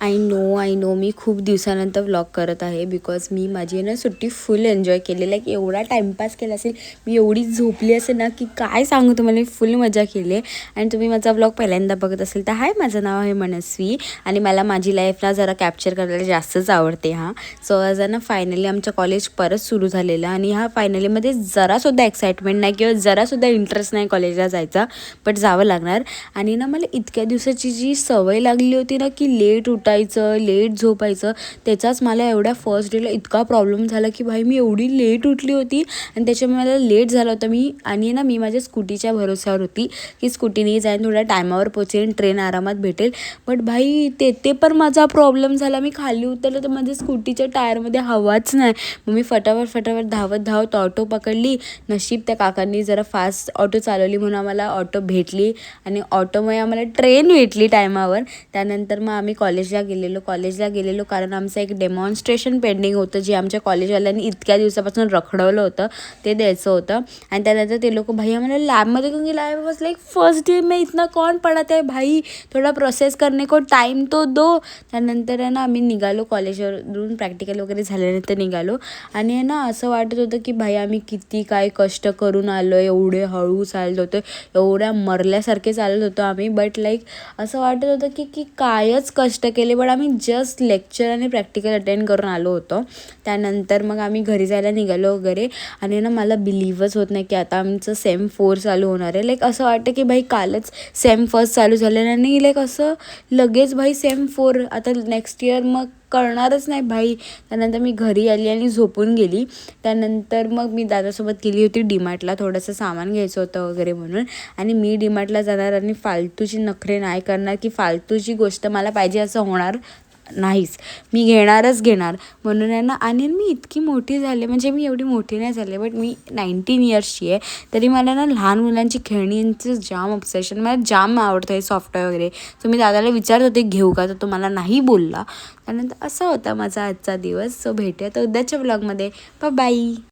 I know मी खूप दिवसानंतर vlog करत आहे बिकॉज मी माझी ना सुट्टी फुल एन्जॉय केली. लाईक एवढा टाईमपास केला असेल, मी एवढी झोपली असेल ना की काय सांगू तुम्हाला. मी फुल मजा केली आहे. आणि तुम्ही माझा व्लॉग पहिल्यांदा बघत असेल तर हाय, माझं नाव आहे मनस्वी आणि मला माझी लाईफ ना जरा कॅप्चर करायला जास्तच आवडते. सो आज ना फायनली आमचं कॉलेज परत सुरू झालेलं आणि फायनलीमध्ये जरासुद्धा एक्साइटमेंट नाही किंवा जरासुद्धा इंटरेस्ट नाही कॉलेजला जायचा, बट जावं लागणार. आणि ना मला इतक्या दिवसाची जी सवय लागली होती ना की लेट उठायचं लेट झोपायचं, त्याचाच मला एवढ्या फर्स्ट डेला इतका प्रॉब्लेम झाला की भाई मी एवढी लेट उठली होती आणि त्याच्यामुळे मला लेट झालं होतं. मी माझ्या स्कूटीच्या भरोश्यावर होती की स्कूटीने जाईन, थोड्या टायमावर पोचेन, ट्रेन आरामात भेटेल. बट भाई ते पण माझा प्रॉब्लेम झाला. मी खाली उतरलं तर माझ्या स्कूटीच्या टायरमध्ये हवाच नाही. मग मी फटाफट धावत ऑटो पकडली. नशीब त्या काकांनी जरा फास्ट ऑटो चालवली म्हणून आम्हाला ऑटो भेटली आणि ऑटोमुळे आम्हाला ट्रेन भेटली टायमावर. त्यानंतर मग आम्ही कॉलेजला गेलेलो कारण आमचं एक डेमॉन्स्ट्रेशन पेंडिंग होतं, जे आमच्या कॉलेजवाल्यांनी इतक्या दिवसापासून रखडवलं होतं, ते द्यायचं होतं. आणि त्यानंतर ते लोक भाई आम्हाला लॅबमध्ये घेऊन गेला. I was like first day में इतना कौन पढ़ाता है भाई, थोडा प्रोसेस करने को टाईम तो दो. त्यानंतर आहे ना आम्ही निघालो कॉलेजवरून, प्रॅक्टिकल वगैरे झाल्यानंतर निघालो. आणि आहे ना असं वाटत होतं की भाई आम्ही किती काय कष्ट करून आलो, एवढे हळू चालत होतो, एवढ्या मरल्यासारखे चालत होतो आम्ही. बट लाईक असं वाटत होतं की कायच कष्ट केले, बट आम्ही जस्ट लेक्चर आणि प्रॅक्टिकल अटेंड करून आलो होतो. त्यानंतर मग आम्ही घरी जायला निघालो वगैरे. आणि ना मला बिलीव्हच होत नाही की आता आमचं सेम 4 चालू होणार आहे. लाईक असं वाटतं की भाई कालच सेम 1 चालू झालेलं आणि लाईक असं लगेच भाई सेम 4 आता नेक्स्ट इयर मग कळणारच नाही भाई. त्यानंतर मी घरी आली आणि झोपून गेली. त्यानंतर मग मी दादासोबत गेली होती डीमार्टला, थोडंसं सामान घ्यायचं होतं वगैरे म्हणून. आणि मी डीमार्टला जाणार आणि फालतूची नखरे नाही करणार की फालतूची गोष्ट मला पाहिजे असं होणार नाहीच, मी घेणार म्हणून आहे ना. आणि मी इतकी मोठी झाले, म्हणजे मी एवढी मोठी नाही झाले बट मी 19 इयर्सची आहे, तरी मला ना लहान मुलांची खेळणींचं जाम ऑब्सेशन, मला जाम आवडतं हे सॉफ्टवेअर वगैरे. सो मी दादाला विचारत होते घेऊ का, तर तो मला नाही बोलला. त्यानंतर असा होता माझा आजचा दिवस. सो भेटूया तर उद्याच्या व्लॉगमध्ये. बाय.